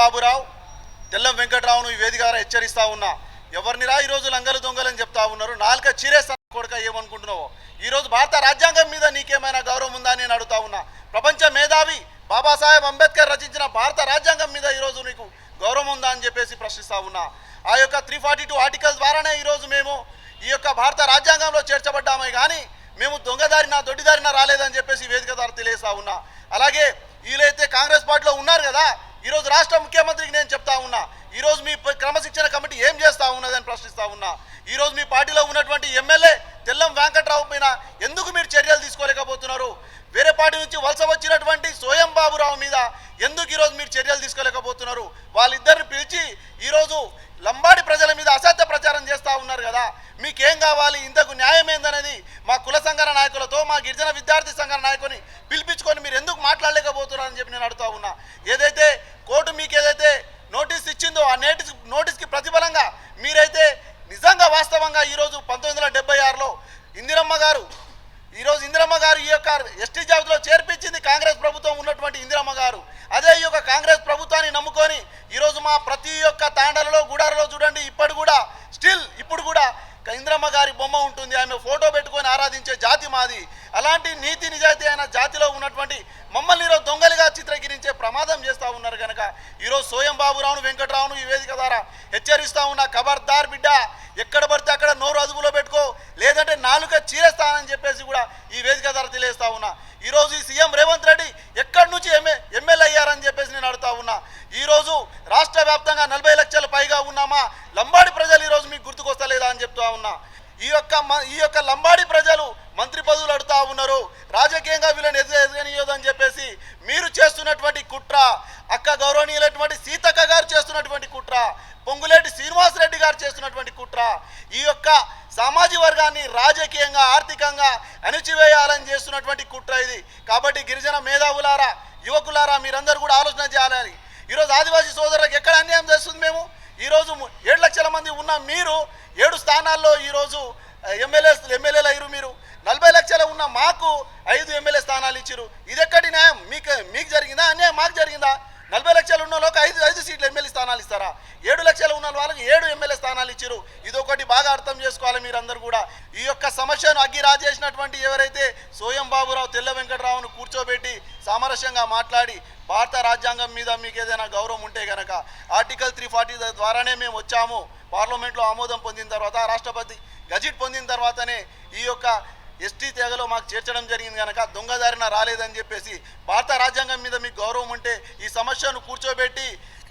బాబురావు తెల్లం వెంకట్రావును ఈ వేదిక ద్వారా హెచ్చరిస్తా ఉన్నా. ఎవరినిరా ఈరోజు లంగలు దొంగలని చెప్తా ఉన్నారు. నాలుక చీరేస్తా కొడుక ఏమనుకుంటున్నావో. ఈరోజు భారత రాజ్యాంగం మీద నీకేమైనా గౌరవం ఉందా అని నేను అడుగుతా ఉన్నా. ప్రపంచ మేధావి బాబాసాహెబ్ అంబేద్కర్ రచించిన భారత రాజ్యాంగం మీద ఈరోజు నీకు గౌరవం ఉందా అని చెప్పేసి ప్రశ్నిస్తా ఉన్నా. ఆ యొక్క 342 ఆర్టికల్స్ ద్వారానే ఈరోజు మేము ఈ యొక్క భారత రాజ్యాంగంలో చేర్చబడ్డామే కానీ మేము దొంగదారిన దొడ్డిదారిన రాలేదని చెప్పేసి వేదిక ద్వారా తెలియజేస్తా ఉన్నా. అలాగే వీళ్ళైతే కాంగ్రెస్ పార్టీలో ఉన్నారు కదా, ఈరోజు రాష్ట్ర ముఖ్యమంత్రికి నేను చెప్తా ఉన్నా, ఈరోజు మీ క్రమశిక్షణ కమిటీ ఏం చేస్తూ ఉన్నదని ప్రశ్నిస్తూ ఉన్నా. ఈరోజు మీ పార్టీలో ఉన్నటువంటి ఎమ్మెల్యే తెల్లం వెంకట్రావు పైన ఎందుకు మీరు చర్యలు తీసుకోలేకపోతున్నారు? వేరే పార్టీ నుంచి వలస వచ్చినటువంటి సోయం బాబురావు మీద ఎందుకు ఈరోజు మీరు చర్యలు తీసుకోలేకపోతున్నారు? వాళ్ళిద్దరిని పిలిచి ఈరోజు లంబాడి ప్రజల మీద అసత్య ప్రచారం చేస్తూ ఉన్నారు కదా, మీకేం కావాలి, ఇంతకు న్యాయం ఏందనేది మా కుల సంఘాల నాయకులతో మా గిరిజన విద్యార్థి సంఘాల నాయకుని పిలిపించుకొని మీరు ఎందుకు మాట్లాడలేకపోతున్నారని చెప్పి నేను అడుగుతా ఉన్నా. ఏదైతే కోర్టు మీకు ఏదైతే నోటీస్ ఇచ్చిందో ఆ నోటీస్కి ప్రతిఫలంగా మీరైతే నిజంగా వాస్తవంగా ఈరోజు 1976లో ఇందిరమ్మ గారు ఈ యొక్క ఎస్టీ జాబితాలో చేర్పించింది కాంగ్రెస్ ప్రభుత్వం ఉన్నటువంటి ఇందిరమ్మ గారు. అదే ఈ యొక్క కాంగ్రెస్ ప్రభుత్వాన్ని నమ్ముకొని ఈరోజు మా ప్రతి ఒక్క తాండలలో గుడారలో చూడండి ఇప్పుడు కూడా ఇందిరమ్మ గారి బొమ్మ ఉంటుంది. ఆమె ఫోటో పెట్టుకొని ఆరాధించే జాతి మాది. అలాంటి నీతి నిజాయితీ అయిన జాతిలో ఉన్నటువంటి మమ్మల్ని ఈరోజు దొంగలుగా చిత్రీకరించే ప్రమాదం చేస్తూ ఉన్నారు కనుక ఈరోజు సోయం బాబురావును వెంకట్రావును ఈ వేదిక ద్వారా హెచ్చరిస్తూ ఉన్నా. ఖబర్దార్ బిడ్డ, ఎక్కడ పడితే అక్కడ నోరు అదుపులో పెట్టుకో, లేదంటే నాలుక చీరేస్తానని చెప్పేసి కూడా ఈ వేదిక ద్వారా తెలియజేస్తా ఉన్నా. ఈరోజు ఈ సీఎం రేవంత్ రెడ్డి ఎక్కడి నుంచి ఎమ్మెల్యే అయ్యారని చెప్పేసి నేను అడుగుతా ఉన్నా. ఈరోజు రాష్ట్ర వ్యాప్తంగా 40 లక్షల పైగా ఉన్నామా లంబాడి ప్రజలు ఈరోజు మీకు గుర్తుకొస్తలేదా అని చెప్తా ఉన్నా. ఈ యొక్క లంబాడి ప్రజలు మంత్రి పదవులు అడుగుతా ఉన్నారు. రాజకీయంగా వీళ్ళని ఎదగనియొద్దని చెప్పేసి మీరు చేస్తున్నటువంటి కుట్ర, అక్క గౌరవనీయులైనటువంటి సీతక్క గారు చేస్తున్నటువంటి కుట్ర, పొంగులేటి శ్రీనివాసరెడ్డి గారు చేస్తున్నటువంటి కుట్ర, ఈ యొక్క సామాజిక వర్గాన్ని రాజకీయంగా ఆర్థికంగా అణిచివేయాలని చేస్తున్నటువంటి కుట్ర ఇది. కాబట్టి గిరిజన మేధావులారా, యువకులారా మీరందరూ కూడా ఆలోచన చేయాలి. ఈరోజు ఆదివాసీ సోదరులకు ఎక్కడ అన్యాయం చేస్తుంది? మేము ఈరోజు 7 లక్షల మంది ఉన్న మీరు 7 స్థానాల్లో ఈరోజు ఎమ్మెల్యేలు అయ్యారు. మీరు 40 లక్షలు ఉన్న మాకు 5 ఎమ్మెల్యే స్థానాలు ఇచ్చారు. ఇది ఎక్కడి న్యాయం? మీకు జరిగిందా అన్యాయం? మాకు జరిగిందా? 40 లక్షలు ఉన్న వాళ్ళకి 5 సీట్లు ఎమ్మెల్యే స్థానాలు ఇస్తారా? 7 లక్షలు ఉన్న వాళ్ళకి 7 ఎమ్మెల్యే స్థానాలు ఇచ్చారు. ఇదొకటి బాగా అర్థం చేసుకోవాలి మీరందరూ కూడా. ఈ యొక్క సమస్యను రాజేసినటువంటి ఎవరైతే సోయం బాబురావు తెల్ల వెంకట్రావును కూర్చోబెట్టి సామరస్యంగా మాట్లాడి భారత రాజ్యాంగం మీద మీకు ఏదైనా గౌరవం ఉంటే కనుక ఆర్టికల్ 340 ద్వారానే మేము వచ్చాము. పార్లమెంట్లో ఆమోదం పొందిన తర్వాత, రాష్ట్రపతి గజిట్ పొందిన తర్వాతనే ఈ యొక్క ఎస్టీ తెగలో మాకు చేర్చడం జరిగింది కనుక దొంగదారిన రాలేదని చెప్పేసి భారత రాజ్యాంగం మీద మీకు గౌరవం ఉంటే ఈ సమస్యను కూర్చోబెట్టి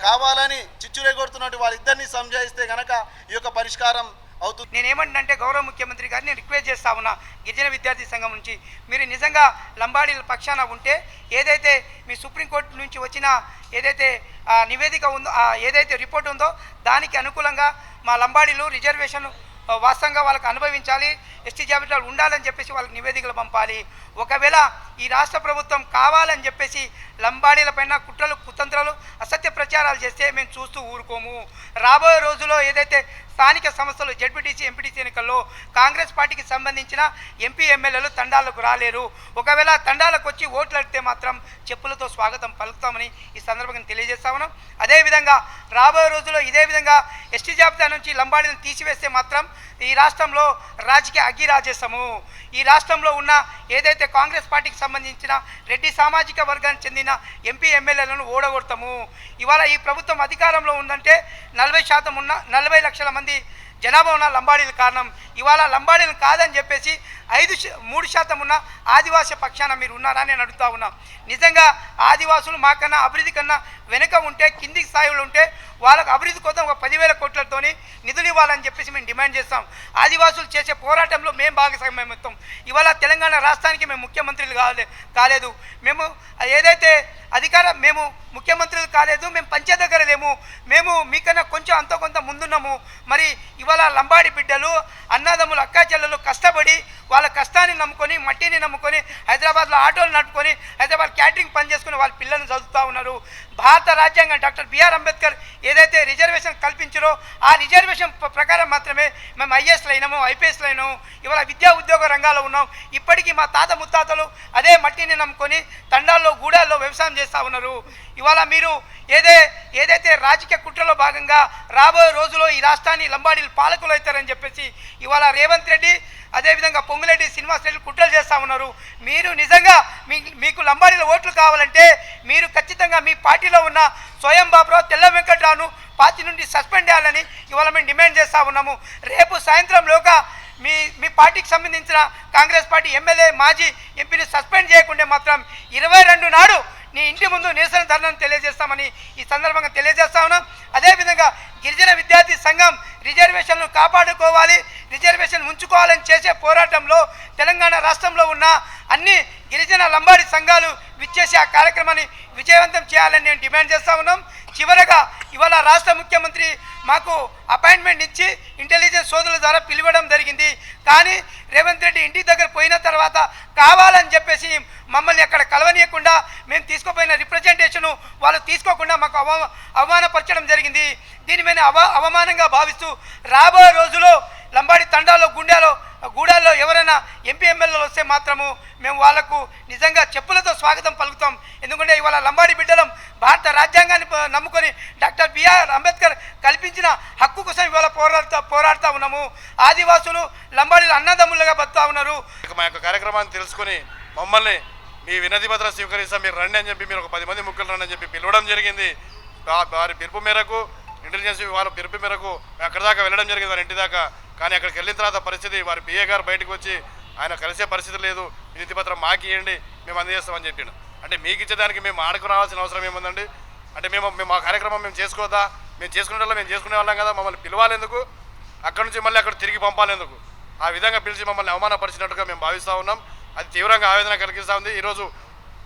కావాలని చిచ్చురేగొడుతున్నట్టు వాళ్ళిద్దరినీ సంజాయిస్తే కనుక ఈ యొక్క పరిష్కారం అవుతుంది. నేనేమంటే గౌరవ ముఖ్యమంత్రి గారిని రిక్వెస్ట్ చేస్తా ఉన్నా గిరిజన విద్యార్థి సంఘం నుంచి, మీరు నిజంగా లంబాడీల పక్షాన ఉంటే ఏదైతే మీ సుప్రీంకోర్టు నుంచి వచ్చిన ఏదైతే నివేదిక ఉందో, ఏదైతే రిపోర్ట్ ఉందో దానికి అనుకూలంగా మా లంబాడీలు రిజర్వేషన్ వాస్తవంగా వాళ్ళకి అనుభవించాలి, ఎస్టీ జాబితాలు ఉండాలని చెప్పేసి వాళ్ళకి నివేదికలు పంపాలి. ఒకవేళ ఈ రాష్ట్ర ప్రభుత్వం కావాలని చెప్పేసి లంబాడీల పైన కుట్రలు కుతంత్రాలు అసత్య ప్రచారాలు చేస్తే మేము చూస్తూ ఊరుకోము. రాబోయే రోజుల్లో ఏదైతే స్థానిక సంస్థలు జెడ్పీటీసీ ఎంపీటీసీ ఎన్నికల్లో కాంగ్రెస్ పార్టీకి సంబంధించిన ఎంపీ ఎమ్మెల్యేలు తండాలకు రాలేరు. ఒకవేళ తండాలకు వచ్చి ఓట్లు అడిగితే మాత్రం చెప్పులతో స్వాగతం పలుకుతామని ఈ సందర్భంగా తెలియజేస్తా ఉన్నాం. అదేవిధంగా రాబోయే రోజుల్లో ఇదే విధంగా ఎస్టీ జాబితా నుంచి లంబాడీలను తీసివేస్తే మాత్రం ఈ రాష్ట్రంలో రాజకీయ అగ్గిరాజేస్తాము. ఈ రాష్ట్రంలో ఉన్న ఏదైతే కాంగ్రెస్ పార్టీకి సంబంధించిన రెడ్డి సామాజిక వర్గానికి చెందిన ఎంపీ ఎమ్మెల్యేలను ఓడగొడతాము. ఇవాళ ఈ ప్రభుత్వం అధికారంలో ఉందంటే 40% ఉన్న 40 లక్షల మంది జనాభా ఉన్న లంబాడీల కారణం. ఇవాళ లంబాడీలు కాదని చెప్పేసి 3% ఉన్న ఆదివాసీ పక్షాన మీరు ఉన్నారా అని అడుగుతా ఉన్నా. నిజంగా ఆదివాసులు మాకన్నా అభివృద్ధి కన్నా వెనుక ఉంటే, కింది స్థాయిలో ఉంటే వాళ్ళకు అభివృద్ధి కోసం ఒక 10,000 కోట్లతోని నిధులు ఇవ్వాలని చెప్పేసి మేము డిమాండ్ చేస్తాం. ఆదివాసులు చేసే పోరాటంలో మేము భాగస్వామ్యం అవుతాం. ఇవాళ తెలంగాణ రాష్ట్రానికి మేము ముఖ్యమంత్రులు కాలేదు, మేము ఏదైతే మేము ముఖ్యమంత్రులు కాలేదు, మేము పంచాయతీ దగ్గర లేము, మేము మీకన్నా కొంచెం అంతో కొంత ముందున్నాము. మరి ఇవాళ లంబాడి బిడ్డలు, అన్నదమ్ములు, అక్కా చెల్లెలు కష్టపడి వాళ్ళ కష్టాన్ని నమ్ముకొని, మట్టిని నమ్ముకొని, హైదరాబాద్లో ఆటోలు నడుపుకొని, హైదరాబాద్ క్యాటరింగ్ పని చేసుకుని వాళ్ళ పిల్లల్ని చదువుతూ ఉన్నారు. భారత రాజ్యాంగం డాక్టర్ బిఆర్ అంబేద్కర్ ఏదైతే రిజర్వేషన్ కల్పించారో ఆ రిజర్వేషన్ ప్రకారం మాత్రమే మేము ఐఏఎస్లు అయినాము, ఐపీఎస్లు అయినాము. ఇవాళ విద్యా ఉద్యోగ రంగాల్లో ఉన్నాం. ఇప్పటికీ మా తాత ముత్తాతలు అదే మట్టిని నమ్ముకొని తండాల్లో గూడాల్లో వ్యవసాయం చేస్తూ ఉన్నారు. ఇవాళ మీరు ఏదైతే రాజకీయ కుట్రలో భాగంగా రాబోయే రోజుల్లో ఈ రాష్ట్రాన్ని లంబాడీలు పాలకులు అవుతారని చెప్పేసి ఇవాళ రేవంత్ రెడ్డి అదేవిధంగా పొంగులేటి శ్రీనివాస్ రెడ్డి కుట్రలు చేస్తూ ఉన్నారు. మీరు నిజంగా మీకు లంబాడీల ఓట్లు కావాలంటే మీరు ఖచ్చితంగా మీ పార్టీలో ఉన్న స్వయం బాబురావు తెల్ల వెంకట్రావును పార్టీ నుండి సస్పెండ్ చేయాలని ఇవాళ మేము డిమాండ్ చేస్తూ ఉన్నాము. రేపు సాయంత్రంలోగా మీ పార్టీకి సంబంధించిన కాంగ్రెస్ పార్టీ ఎమ్మెల్యే మాజీ ఎంపీని సస్పెండ్ చేయకుంటే మాత్రం 22 నాడు నీ ఇంటి ముందు నిరసన ధర్నాను తెలియజేస్తామని ఈ సందర్భంగా తెలియజేస్తా ఉన్నాం. అదేవిధంగా గిరిజన విద్యార్థి సంఘం రిజర్వేషన్లు కాపాడుకోవాలి, రిజర్వేషన్ ఉంచుకోవాలని చేసే పోరాటంలో తెలంగాణ రాష్ట్రంలో ఉన్న అన్ని గిరిజన లంబాడి సంఘాలు విచ్చేసి ఆ కార్యక్రమాన్ని విజయవంతం చేయాలని నేను డిమాండ్ చేస్తూ ఉన్నాం. చివరగా ఇవాళ రాష్ట్ర ముఖ్యమంత్రి మాకు అపాయింట్మెంట్ ఇచ్చి ఇంటెలిజెన్స్ సోదరుల ద్వారా పిలవడం జరిగింది. కానీ రేవంత్ రెడ్డి ఇంటి దగ్గర పోయిన తర్వాత కావాలని చెప్పేసి మమ్మల్ని అక్కడ కలవనీయకుండా మేము తీసుకుపోయిన రిప్రజెంటేషను వాళ్ళు తీసుకోకుండా మాకు అవమానపరచడం జరిగింది. దీని మీద అవమానంగా భావిస్తూ రాబోయే రోజుల్లో లంబాడి తండాలో గూడాల్లో ఎవరైనా ఎంపీ ఎమ్మెల్యేలు వస్తే మాత్రము మేము వాళ్లకు నిజంగా చెప్పులతో స్వాగతం పలుకుతాం. ఎందుకంటే ఇవాళ లంబాడి బిడ్డలం భారత రాజ్యాంగాన్ని నమ్ముకొని డాక్టర్ బిఆర్ అంబేద్కర్ కల్పించిన హక్కు కోసం ఇవాళ పోరాడుతూ ఉన్నాము. ఆదివాసులు లంబాడీలు అన్నదమ్ములుగా బతుకుతా ఉన్నారు. మా యొక్క కార్యక్రమాన్ని తెలుసుకుని మమ్మల్ని మీ వినతి పత్రం స్వీకరిస్తాం, మీరు రండి అని చెప్పి మీరు ఒక 10 మంది ముఖ్యులు రండి అని చెప్పి పిలవడం జరిగింది. వారి పిలుపు మేరకు ఇంటెలిజెన్స్ వాళ్ళ పిలుపు మేరకు అక్కడి దాకా వెళ్ళడం జరిగింది, వారి ఇంటి దాకా. కానీ అక్కడికి వెళ్ళిన తర్వాత పరిస్థితి వారి పిఏ గారు బయటకు వచ్చి ఆయన కలిసే పరిస్థితి లేదు, వినతి పత్రం మాకు ఇవ్వండి మేము అందజేస్తామని చెప్పిండు. అంటే మీకు ఇచ్చేదానికి మేము ఆడకు రావాల్సిన అవసరం ఏముందండి? అంటే మేము మా కార్యక్రమం మేము చేసుకోవద్దా? మేము చేసుకునే వాళ్ళం కదా, మమ్మల్ని పిలవాలేందుకు? అక్కడి నుంచి మళ్ళీ అక్కడ తిరిగి పంపాలేందుకు? ఆ విధంగా పిలిచి మమ్మల్ని అవమానపరిచినట్టుగా మేము భావిస్తూ ఉన్నాం. అది తీవ్రంగా ఆవేదన కలిగిస్తూ ఉంది. ఈరోజు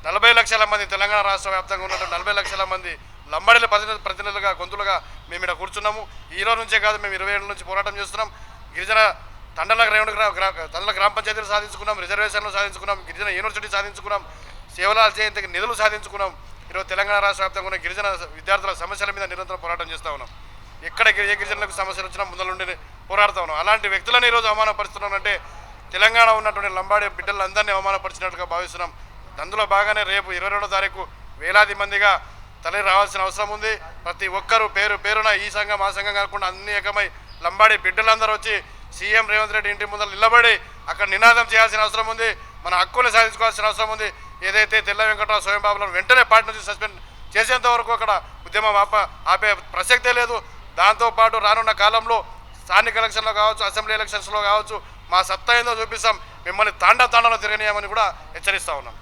40 లక్షల మంది తెలంగాణ రాష్ట్ర వ్యాప్తంగా ఉన్నటువంటి 40 లక్షల మంది లంబాడీల ప్రతినిధులుగా గొంతులుగా మేము ఇక్కడ కూర్చున్నాము. ఈ రోజు నుంచే కాదు, మేము 20 ఏళ్ళ నుంచి పోరాటం చేస్తున్నాం. గిరిజన తండల గ్రామ పంచాయతీలు సాధించుకున్నాం, రిజర్వేషన్లు సాధించుకున్నాం, గిరిజన యూనివర్సిటీ సాధించుకున్నాం, సేవలాల జయంతికి నిధులు సాధించుకున్నాం. ఈరోజు తెలంగాణ రాష్ట్ర వ్యాప్తంగా ఉన్న గిరిజన విద్యార్థుల సమస్యల మీద నిరంతరం పోరాటం చేస్తూ ఉన్నాం. ఎక్కడ ఏ గిరిజనులకు సమస్యలు వచ్చినా ముందర నుండి పోరాడుతూ ఉన్నాం. అలాంటి వ్యక్తులను ఈరోజు అవమానపరుస్తున్నామంటే తెలంగాణ ఉన్నటువంటి లంబాడి బిడ్డలందరినీ అవమానపరిచినట్టుగా భావిస్తున్నాం. అందులో బాగానే రేపు 22వ తారీఖు వేలాది మందిగా తరలి రావాల్సిన అవసరం ఉంది. ప్రతి ఒక్కరూ పేరున ఈ సంఘం ఆ సంఘం కాకుండా అన్ని ఏకమై లంబాడి బిడ్డలందరూ వచ్చి సీఎం రేవంత్ రెడ్డి ఇంటి ముందర నిలబడి అక్కడ నినాదం చేయాల్సిన అవసరం ఉంది. మన హక్కులు సాధించుకోవాల్సిన అవసరం ఉంది. ఏదైతే తెల్ల వెంకట్రావు స్వయం బాబులను వెంటనే పార్టీ నుంచి సస్పెండ్ చేసేంత వరకు అక్కడ ఉద్యమం ఆపే ప్రసక్తే లేదు. దాంతోపాటు రానున్న కాలంలో స్థానిక ఎలక్షన్లో కావచ్చు, అసెంబ్లీ ఎలక్షన్స్లో కావచ్చు, మా సత్తా ఏందో చూపిస్తాం, మిమ్మల్ని తాండలో తిరగనీయమని కూడా హెచ్చరిస్తూ ఉన్నాం.